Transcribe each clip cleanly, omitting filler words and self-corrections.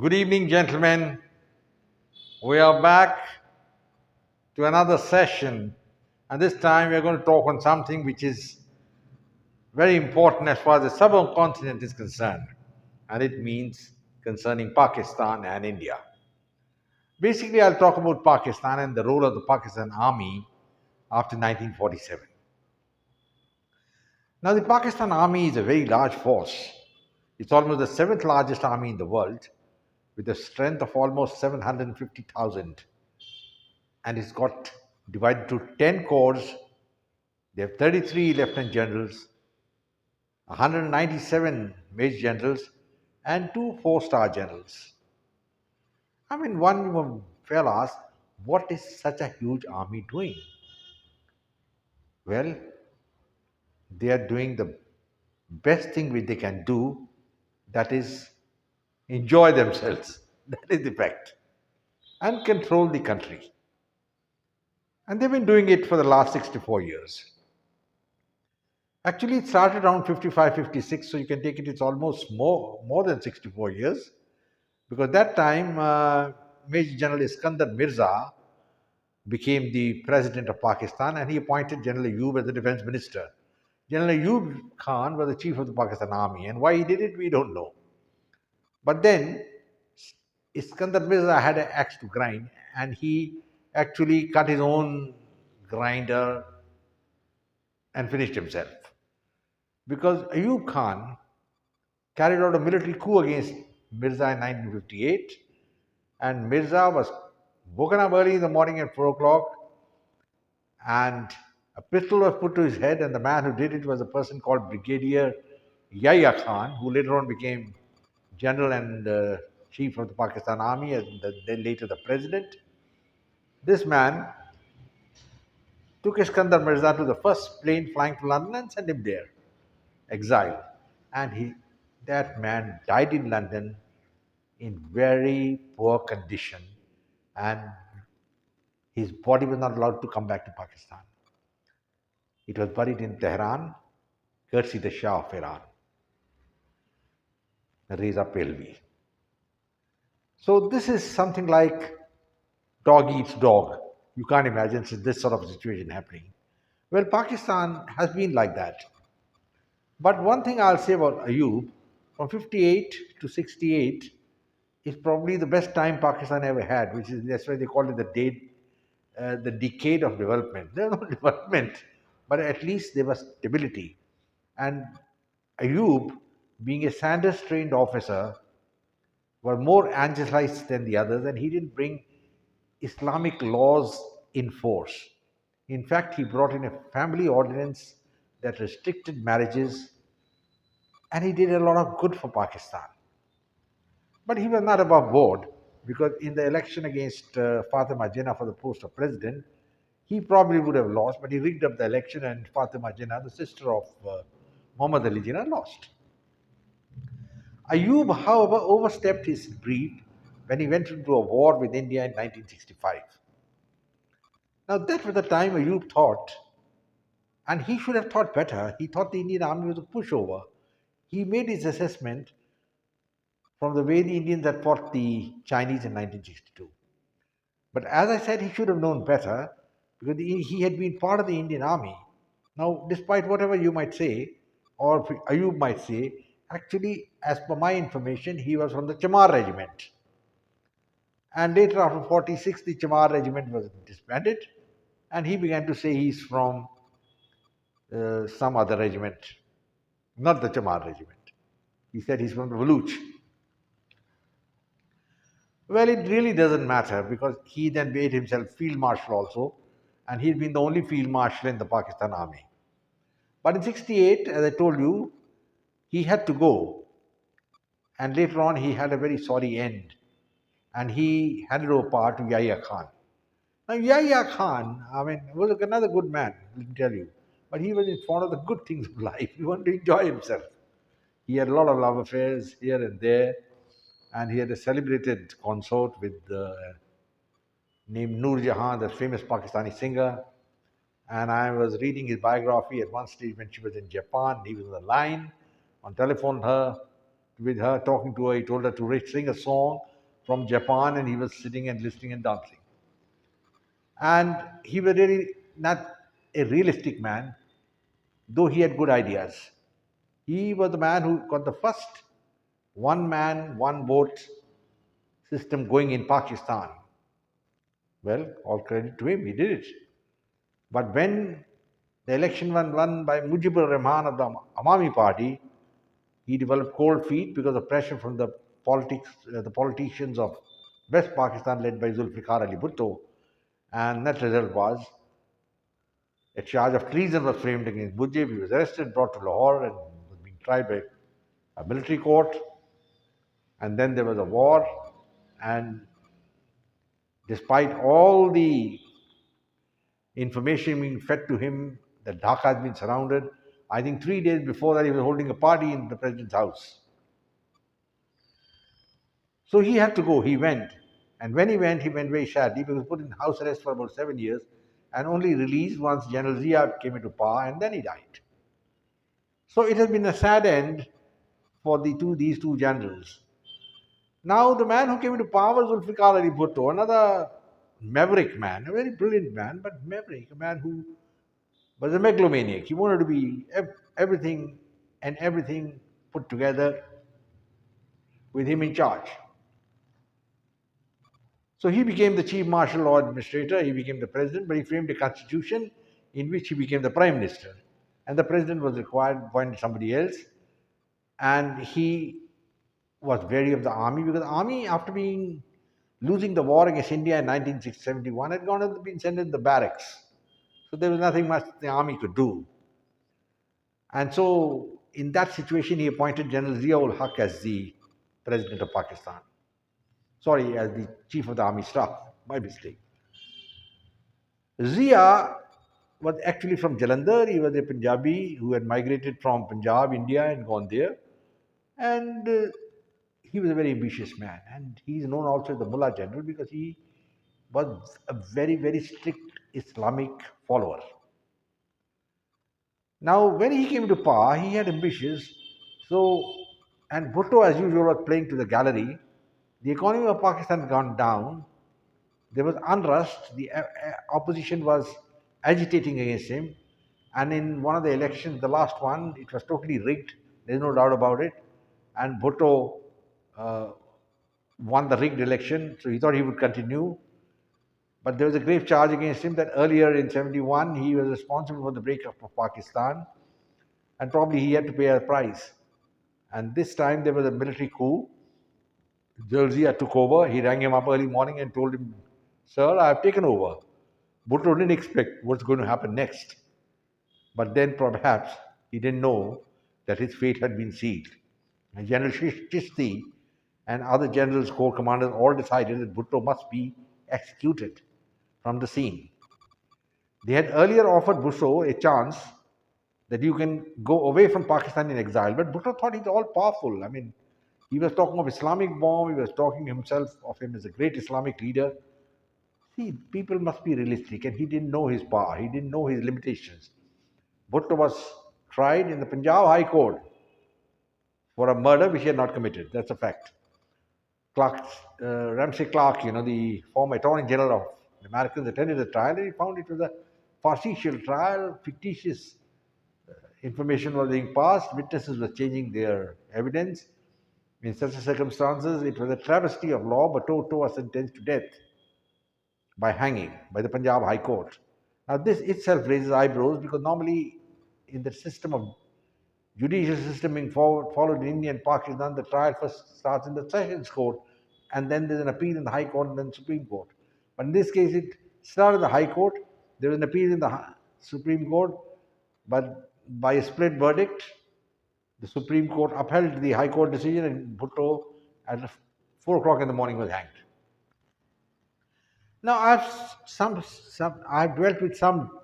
Good evening, gentlemen. We are back to another session, and this time we are going to talk on something which is very important as far as the subcontinent is concerned, and it means concerning Pakistan and India. Basically, I'll talk about Pakistan and the role of the Pakistan Army after 1947. Now, the Pakistan Army is a very large force. It's almost the seventh largest army in the world, with a strength of almost 750,000, and it's got divided to 10 corps. They have 33 lieutenant generals, 197 major generals, and two four-star generals. I mean, one will ask, what is such a huge army doing? Well, they are doing the best thing which they can do, that is, enjoy themselves. That is the fact. And control the country. And they've been doing it for the last 64 years. Actually, it started around 55, 56, so you can take it, it's almost more than 64 years. Because that time, Major General Iskandar Mirza became the president of Pakistan and he appointed General Ayub as the defense minister. General Ayub Khan was the chief of the Pakistan army, and why he did it, we don't know. But then, Iskandar Mirza had an axe to grind, and he actually cut his own grinder and finished himself. Because Ayub Khan carried out a military coup against Mirza in 1958, and Mirza was woken up early in the morning at 4 o'clock, and a pistol was put to his head, and the man who did it was a person called Brigadier Yahya Khan, who later on became general and chief of the Pakistan Army, and then later the president. This man took Iskandar Mirza to the first plane flying to London and sent him there, exiled. And that man died in London in very poor condition, and his body was not allowed to come back to Pakistan. It was buried in Tehran, courtesy the Shah of Iran, Reza Pahlavi. So this is something like dog eats dog. You can't imagine this sort of situation happening. Well, Pakistan has been like that. But one thing I'll say about Ayub, from 58 to 68 is probably the best time Pakistan ever had, which is, that's why they call it the decade of development. There was no development, but at least there was stability. And Ayub, being a Sanders-trained officer, were more angelicized than the others, and he didn't bring Islamic laws in force. In fact, he brought in a family ordinance that restricted marriages, and he did a lot of good for Pakistan. But he was not above board, because in the election against Fatima Jinnah for the post of president, he probably would have lost, but he rigged up the election, and Fatima Jinnah, the sister of Muhammad Ali Jinnah, lost. Ayub, however, overstepped his brief when he went into a war with India in 1965. Now, that was the time Ayub thought, and he should have thought better. He thought the Indian army was a pushover. He made his assessment from the way the Indians had fought the Chinese in 1962. But as I said, he should have known better because he had been part of the Indian army. Now, despite whatever you might say, or Ayub might say, actually, as per my information, he was from the Chamar regiment. And later, after 46, the Chamar regiment was disbanded, and he began to say he's from some other regiment, not the Chamar regiment. He said he's from the Baluch. Well, it really doesn't matter because he then made himself field marshal also, and he'd been the only field marshal in the Pakistan army. But in 68, as I told you, he had to go. And later on, he had a very sorry end. And he handed over power to Yahya Khan. Now, Yahya Khan, I mean, was another good man, let me tell you. But he was fond of the good things of life. He wanted to enjoy himself. He had a lot of love affairs here and there. And he had a celebrated consort with named Noor Jahan, the famous Pakistani singer. And I was reading his biography at one stage when she was in Japan. He was on the line, on telephone with her, talking to her. He told her to sing a song. from Japan, and he was sitting and listening and dancing. And he was really not a realistic man, though he had good ideas. He was the man who got the first one man, one vote system going in Pakistan. Well, all credit to him, he did it. But when the election was won by Mujibur Rahman of the Awami Party, he developed cold feet because of pressure from the politicians of West Pakistan led by Zulfikar Ali Bhutto. And that result was a charge of treason was framed against Mujib. He was arrested, brought to Lahore, and was being tried by a military court. And then there was a war. And despite all the information being fed to him that Dhaka has been surrounded, I think 3 days before that, he was holding a party in the president's house. So he had to go. He went. And when he went very sadly. He was put in house arrest for about 7 years and only released once General Zia came into power, and then he died. So it has been a sad end for these two generals. Now, the man who came into power was Zulfikar Ali Bhutto, another maverick man, a very brilliant man, but maverick, a man who was a megalomaniac. He wanted to be everything and everything put together with him in charge. So he became the chief martial law administrator, he became the president, but he framed a constitution in which he became the prime minister. And the president was required to appoint somebody else. And he was wary of the army because the army, after losing the war against India in 1971, had been sent in the barracks. So there was nothing much the army could do. And so in that situation, he appointed General Zia-ul Haq as the president of Pakistan. Sorry, as the chief of the army staff, my mistake. Zia was actually from Jalandhar. He was a Punjabi who had migrated from Punjab, India, and gone there. And he was a very ambitious man. And he is known also as the Mullah General because he was a very, very strict Islamic follower. Now, when he came to power, he had ambitions. And Bhutto, as usual, was playing to the gallery. The economy of Pakistan had gone down. There was unrest. The opposition was agitating against him. And in one of the elections, the last one, it was totally rigged. There's no doubt about it. And Bhutto won the rigged election, so he thought he would continue. But there was a grave charge against him that earlier in 71, he was responsible for the breakup of Pakistan. And probably he had to pay a price. And this time there was a military coup. Zia took over. He rang him up early morning and told him, "Sir, I have taken over." Bhutto didn't expect what's going to happen next. But then perhaps he didn't know that his fate had been sealed. And General Chishti and other generals, corps commanders all decided that Bhutto must be executed from the scene. They had earlier offered Bhutto a chance that you can go away from Pakistan in exile. But Bhutto thought he's all powerful. I mean, he was talking of Islamic bomb. He was talking himself of him as a great Islamic leader. See, people must be realistic, and he didn't know his power. He didn't know his limitations. Bhutto was tried in the Punjab High Court for a murder which he had not committed. That's a fact. Ramsey Clark, the former Attorney General of the Americans, attended the trial, and he found it was a farcical trial. Fictitious information was being passed. Witnesses were changing their evidence. In such circumstances, it was a travesty of law, but Bhutto was sentenced to death by hanging by the Punjab High Court. Now, this itself raises eyebrows because normally in the system of judicial system being followed in India and Pakistan, the trial first starts in the Sessions Court, and then there's an appeal in the High Court and then Supreme Court. But in this case, it started in the High Court. There was an appeal in the Supreme Court, but by a split verdict, the Supreme Court upheld the High Court decision, and Bhutto at 4 o'clock in the morning was hanged. Now, I've dwelt with some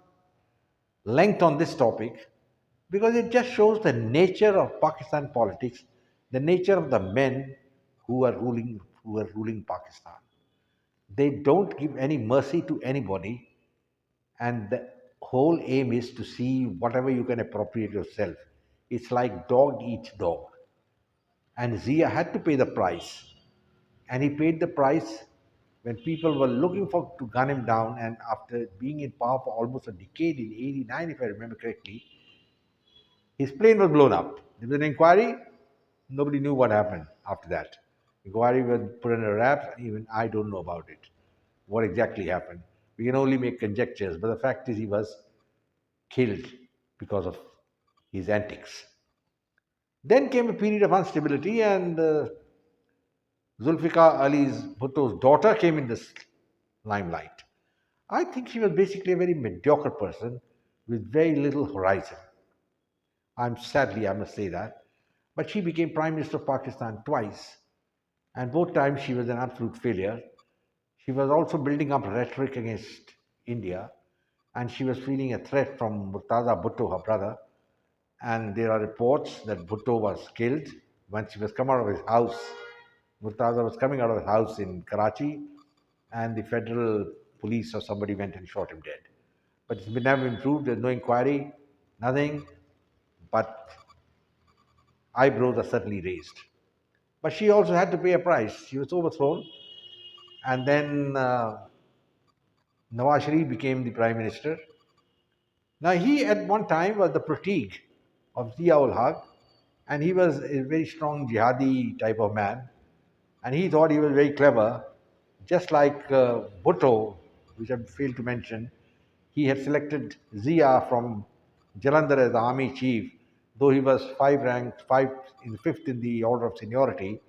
length on this topic because it just shows the nature of Pakistan politics, the nature of the men who are ruling Pakistan. They don't give any mercy to anybody, and the whole aim is to see whatever you can appropriate yourself. It's like dog eats dog. And Zia had to pay the price. and he paid the price when people were looking for to gun him down. And after being in power for almost a decade in '89, if I remember correctly, his plane was blown up. There was an inquiry. Nobody knew what happened after that. Inquiry was put under wraps. Even I don't know about it. What exactly happened? We can only make conjectures. But the fact is, he was killed because of his antics. Then came a period of instability, and Zulfikar Ali's Bhutto's daughter came in this limelight. I think she was basically a very mediocre person with very little horizon. I must say that. But she became Prime Minister of Pakistan twice, and both times she was an absolute failure. She was also building up rhetoric against India, and she was feeling a threat from Murtaza Bhutto, her brother. And there are reports that Bhutto was killed when she was coming out of his house. Murtaza was coming out of his house in Karachi, and the federal police or somebody went and shot him dead. But it's been never improved. There's no inquiry, nothing. But eyebrows are certainly raised. But she also had to pay a price. She was overthrown, and then Nawaz Sharif became the prime minister. Now, he at one time was the pratik of Zia ul Haq, and he was a very strong jihadi type of man, and he thought he was very clever, just like Bhutto, which I failed to mention. He had selected Zia from Jalandhar as the army chief, though he was fifth in the order of seniority.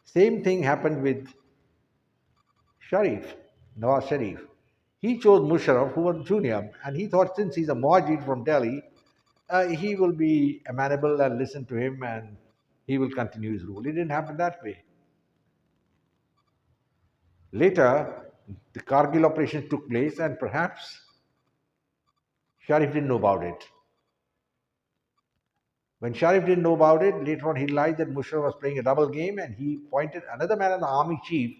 Same thing happened with Sharif, Nawaz Sharif. He chose Musharraf, who was junior, and he thought since he's a Muajir from Delhi, he will be amenable and listen to him and he will continue his rule. It didn't happen that way. Later, the Kargil operation took place, and perhaps Sharif didn't know about it. When Sharif didn't know about it, later on he realized that Musharraf was playing a double game, and he appointed another man as the army chief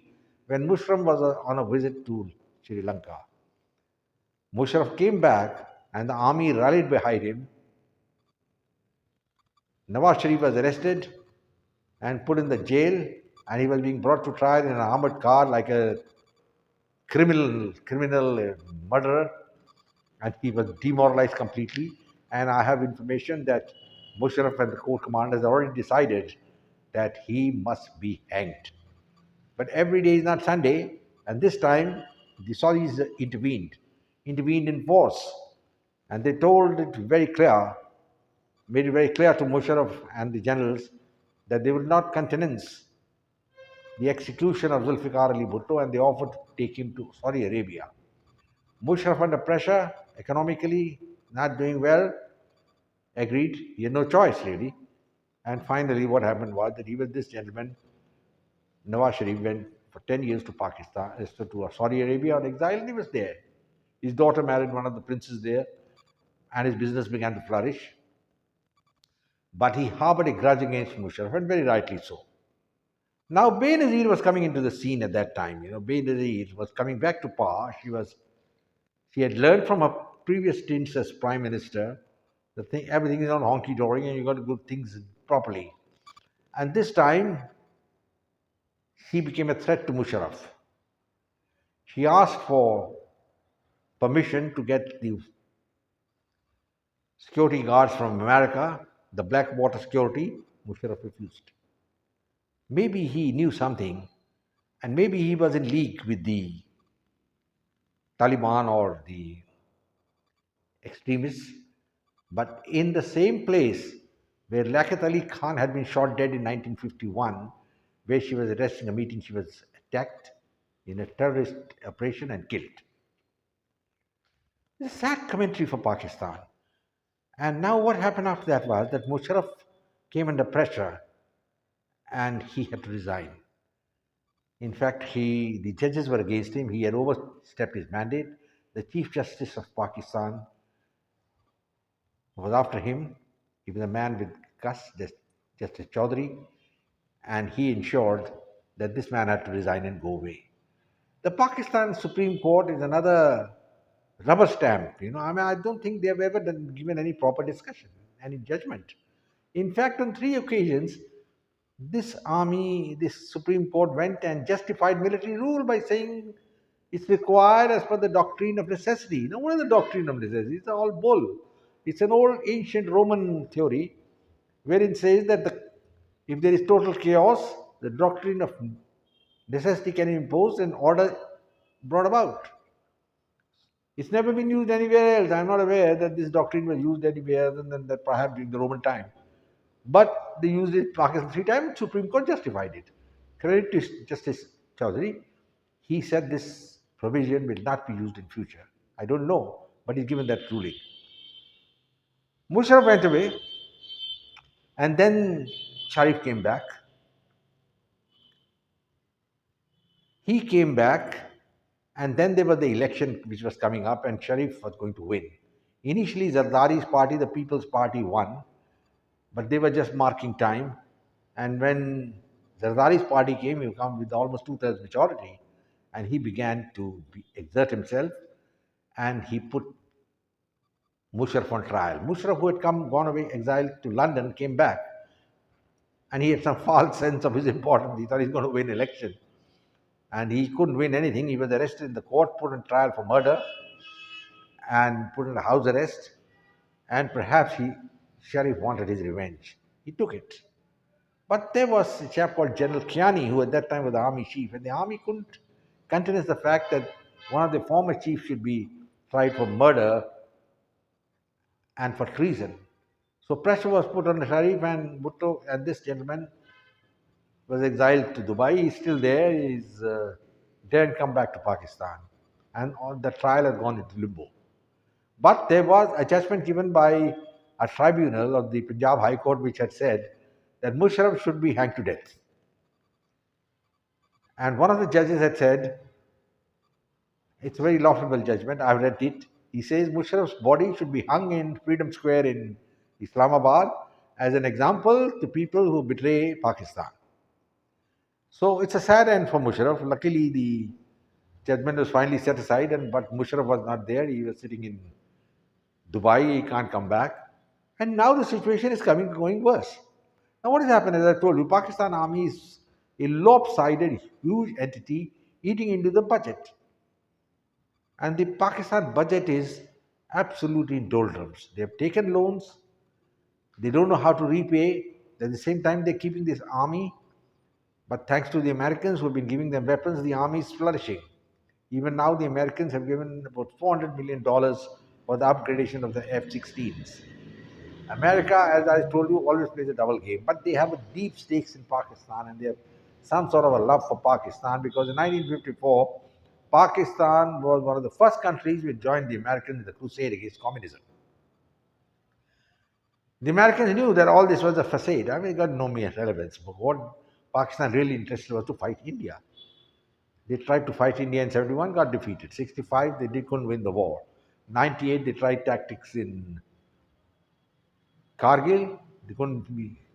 when Musharraf was on a visit to Sri Lanka. Musharraf came back and the army rallied behind him. Nawaz Sharif was arrested and put in the jail, and he was being brought to trial in an armored car like a criminal murderer, and he was demoralized completely. And I have information that Musharraf and the court commanders already decided that he must be hanged. But every day is not Sunday, and this time the Saudis intervened in force, and they told it very clear, made it very clear to Musharraf and the generals that they would not countenance the execution of Zulfikar Ali Bhutto, and they offered to take him to Saudi Arabia. Musharraf, under pressure, economically not doing well, agreed. He had no choice, really. And finally, what happened was that even this gentleman, Nawaz Sharif, went for 10 years to Pakistan, to Saudi Arabia on exile, and he was there. His daughter married one of the princes there, and his business began to flourish. But he harbored a grudge against Musharraf, and very rightly so. Now, Benazir was coming into the scene at that time. Benazir was coming back to power. She had learned from her previous stints as prime minister that everything is not honky dory and you got to do things properly. And this time, she became a threat to Musharraf. She asked for permission to get the security guards from America, the Blackwater security. Musharraf refused. Maybe he knew something, and maybe he was in league with the Taliban or the extremists. But in the same place where Liaquat Ali Khan had been shot dead in 1951, where she was arresting a meeting, she was attacked in a terrorist operation and killed. It's a sad commentary for Pakistan. And now what happened after that was that Musharraf came under pressure and he had to resign. In fact, the judges were against him. He had overstepped his mandate. The Chief Justice of Pakistan was after him. He was a man with guts, Justice Chaudhry, and he ensured that this man had to resign and go away. The Pakistan Supreme Court is another rubber stamp. I don't think they have ever given any proper discussion, any judgment. In fact, on 3 occasions, This army, this Supreme Court went and justified military rule by saying it's required as per the doctrine of necessity. Now, what is the doctrine of necessity? It's all bull. It's an old ancient Roman theory wherein it says that if there is total chaos, the doctrine of necessity can impose and order brought about. It's never been used anywhere else. I'm not aware that this doctrine was used anywhere other than that perhaps during the Roman time. But they used it Pakistan 3 times. Supreme Court justified it. Credit to Justice Chaudhary. He said this provision will not be used in future. I don't know, but he's given that ruling. Musharraf went away, and then Sharif came back. He came back, and then there was the election which was coming up, and Sharif was going to win. Initially, Zardari's party, the People's Party, won, but they were just marking time. And when Zardari's party came, he came with almost two-thirds majority, and he began to exert himself, and he put Musharraf on trial. Musharraf, who had gone away, exiled to London, came back, and he had some false sense of his importance. He thought he's going to win election, and he couldn't win anything. He was arrested in the court, put on trial for murder, and put in a house arrest. And perhaps Sharif wanted his revenge. He took it. But there was a chap called General Kiani, who at that time was the army chief, and the army couldn't countenance the fact that one of the former chiefs should be tried for murder and for treason. So pressure was put on the Sharif, and Bhutto and this gentleman was exiled to Dubai. He's still there. He's daren't come back to Pakistan, and all the trial has gone into limbo. But there was a judgment given by a tribunal of the Punjab High Court which had said that Musharraf should be hanged to death. And one of the judges had said, it's a very laughable judgment, I've read it. He says Musharraf's body should be hung in Freedom Square in Islamabad as an example to people who betray Pakistan. So it's a sad end for Musharraf. Luckily, the judgment was finally set aside, but Musharraf was not there. He was sitting in Dubai. He can't come back. And now the situation is going worse. Now, what has happened, as I told you, Pakistan Army is a lopsided, huge entity eating into the budget. And the Pakistan budget is absolutely in doldrums. They have taken loans, they don't know how to repay. At the same time, they're keeping this army. But thanks to the Americans who have been giving them weapons, the army is flourishing. Even now, the Americans have given about $400 million for the upgradation of the F-16s. America, as I told you, always plays a double game, but they have a deep stakes in Pakistan, and they have some sort of a love for Pakistan, because in 1954, Pakistan was one of the first countries which joined the Americans in the crusade against communism. The Americans knew that all this was a facade. I mean, it got no mere relevance. But what Pakistan really interested was to fight India. They tried to fight India in 71, got defeated. 65, they couldn't win the war. 98, they tried tactics in Kargil,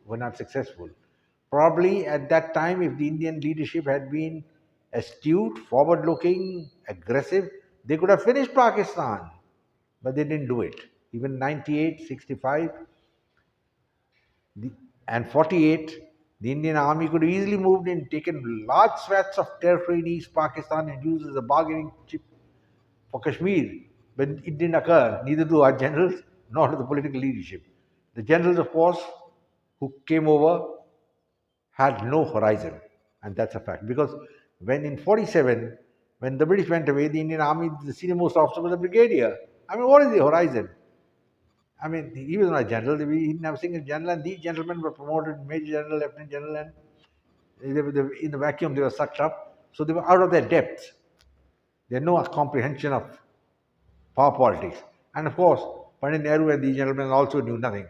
were not successful. Probably at that time, if the Indian leadership had been astute, forward-looking, aggressive, they could have finished Pakistan, but they didn't do it. Even 98, 65, and 48, the Indian army could have easily moved in, taken large swaths of territory in East Pakistan and used as a bargaining chip for Kashmir. But it didn't occur, neither to our generals nor to the political leadership. The generals, of course, who came over had no horizon, and that's a fact. Because when in 47, when the British went away, the Indian army, the senior most officer was a brigadier. I mean, what is the horizon? I mean, he was not a general. He didn't have a single general, and these gentlemen were promoted major general, lieutenant general, and in the vacuum they were sucked up. So they were out of their depth. They had no comprehension of power politics. And of course, Pandit Nehru and these gentlemen also knew nothing.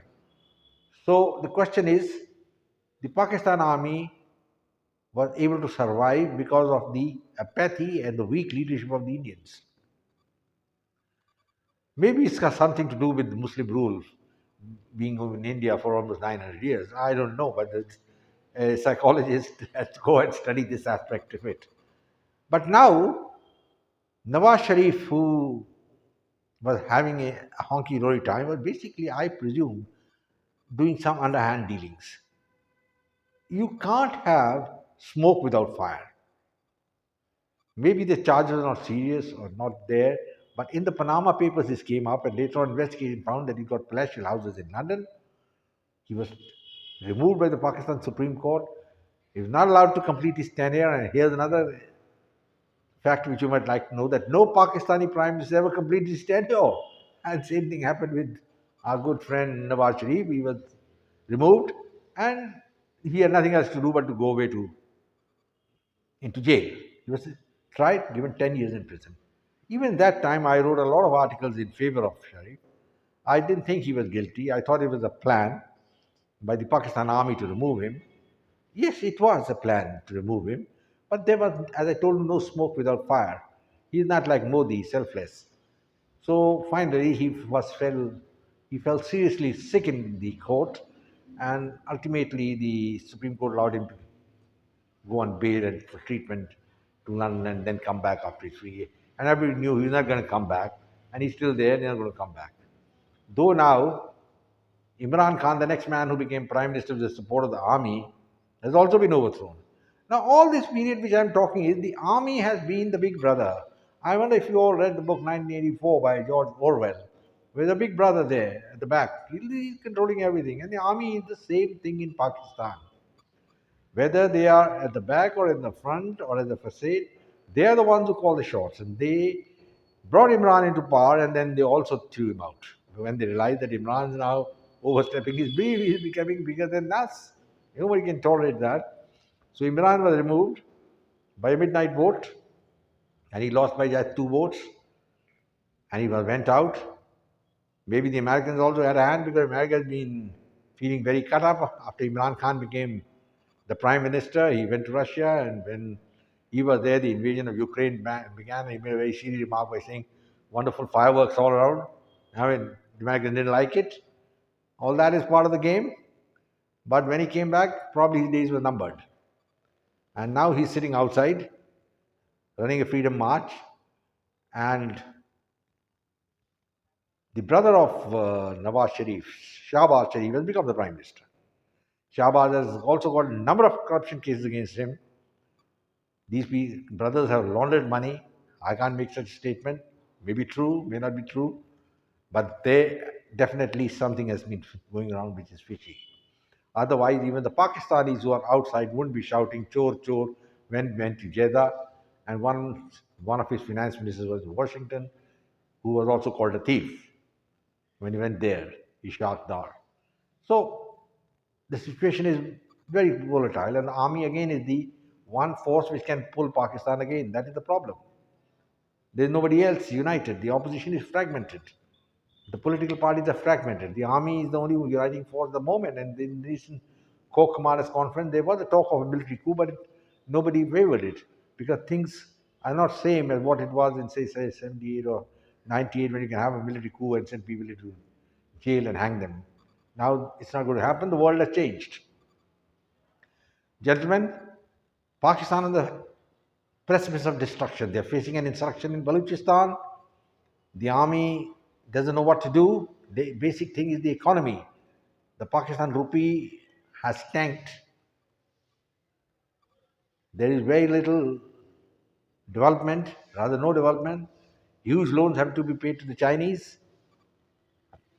So the question is, the Pakistan army was able to survive because of the apathy and the weak leadership of the Indians. Maybe it's got something to do with Muslim rule being in India for almost 900 years. I don't know, but a psychologist has to go and study this aspect of it. But now, Nawaz Sharif, who was having a honky-dory time, was basically, I presume, doing some underhand dealings. You can't have smoke without fire. Maybe the charges are not serious or not there, but in the Panama Papers, this came up, and later on, investigation found that he got palatial houses in London. He was removed by the Pakistan Supreme Court. He was not allowed to complete his tenure. And here's another fact which you might like to know, that no Pakistani prime minister ever completed his tenure. And same thing happened with our good friend Nawaz Sharif. He was removed, and he had nothing else to do but to go away to into jail. He was tried, given 10 years in prison. Even that time, I wrote a lot of articles in favor of Sharif. I didn't think he was guilty. I thought it was a plan by the Pakistan army to remove him. Yes, it was a plan to remove him, but there was, as I told you, no smoke without fire. He is not like Modi, selfless. So finally, he fell seriously sick in the court, and ultimately the Supreme Court allowed him to go on bail and for treatment to London and then come back after 3 years. And everybody knew he was not going to come back, and he's still there, and he's not going to come back. Though now, Imran Khan, the next man who became prime minister with the support of the army, has also been overthrown. Now, all this period which I'm talking is the army has been the big brother. I wonder if you all read the book 1984 by George Orwell. There's a big brother there at the back. He's controlling everything. And the army is the same thing in Pakistan. Whether they are at the back or in the front or at the facade, they are the ones who call the shots. And they brought Imran into power, and then they also threw him out. When they realized that Imran is now overstepping his brief, he's becoming bigger than us. Nobody can tolerate that. So Imran was removed by a midnight vote, and he lost by just 2 votes, and he went out. Maybe the Americans also had a hand, because America has been feeling very cut up after Imran Khan became the prime minister. He went to Russia, and when he was there, the invasion of Ukraine began. He made a very serious remark by saying, "Wonderful fireworks all around." I mean, the Americans didn't like it. All that is part of the game. But when he came back, probably his days were numbered. And now he's sitting outside, running a freedom march, and the brother of Nawaz Sharif, Shahbaz Sharif, has become the prime minister. Shahbaz has also got a number of corruption cases against him. These brothers have laundered money. I can't make such a statement. Maybe true, may not be true, but definitely something has been going around which is fishy. Otherwise, even the Pakistanis who are outside wouldn't be shouting "chor chor" when went to Jeddah. And one of his finance ministers was in Washington, who was also called a thief when he went there, Ishaq Dar. So the situation is very volatile, and the army again is the one force which can pull Pakistan again. That is the problem. There is nobody else united. The opposition is fragmented. The political parties are fragmented. The army is the only uniting force at the moment. And in the recent Corps Commanders Conference, there was a talk of a military coup, but nobody wavered it, because things are not same as what it was in, say 78 or 98, when you can have a military coup and send people into jail and hang them. Now it's not going to happen. The world has changed. Gentlemen, Pakistan on the precipice of destruction. They're facing an insurrection in Balochistan. The army doesn't know what to do. The basic thing is the economy. The Pakistan rupee has tanked. There is very little development, rather no development. Huge loans have to be paid to the Chinese.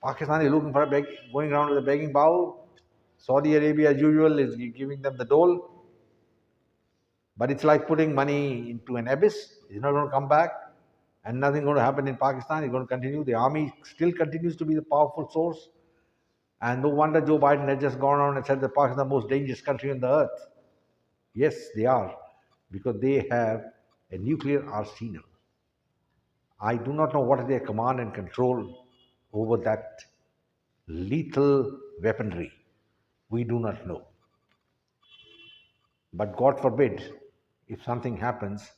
Pakistan is looking for going around with a begging bowl. Saudi Arabia, as usual, is giving them the dole. But it's like putting money into an abyss. It's not going to come back, and nothing going to happen in Pakistan. It's going to continue. The army still continues to be the powerful source. And no wonder Joe Biden has just gone on and said that Pakistan is the most dangerous country on the earth. Yes, they are, because they have a nuclear arsenal. I do not know what is their command and control over that lethal weaponry. We do not know. But God forbid, if something happens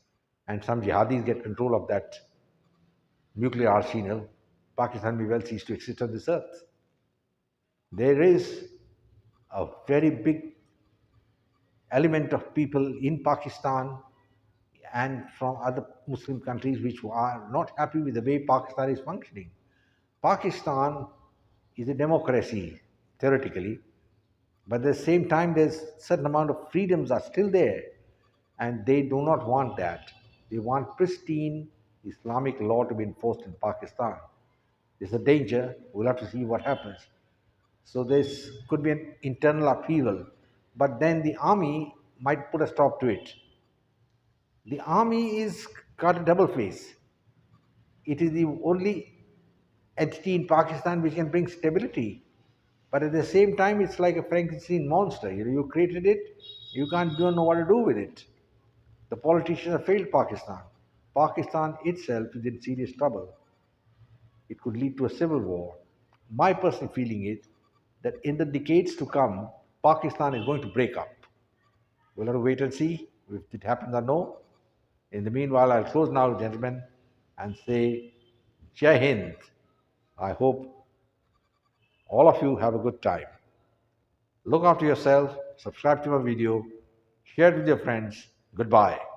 and some jihadis get control of that nuclear arsenal, Pakistan may well cease to exist on this earth. There is a very big element of people in Pakistan and from other Muslim countries which are not happy with the way Pakistan is functioning. Pakistan is a democracy, theoretically, But at the same time, there's certain amount of freedoms are still there, and they do not want that. They want pristine Islamic law to be enforced in Pakistan. There's a danger. We'll have to see what happens. So this could be an internal upheaval, but then the army might put a stop to it. The army is got a double face. It is the only entity in Pakistan which can bring stability. But at the same time, it's like a Frankenstein monster. You created it, you can't don't know what to do with it. The politicians have failed Pakistan. Pakistan itself is in serious trouble. It could lead to a civil war. My personal feeling is that in the decades to come, Pakistan is going to break up. We'll have to wait and see if it happens or no. In the meanwhile, I'll close now, gentlemen, and say Jai Hind. I hope all of you have a good time. Look after yourself, subscribe to my video, share it with your friends. Goodbye.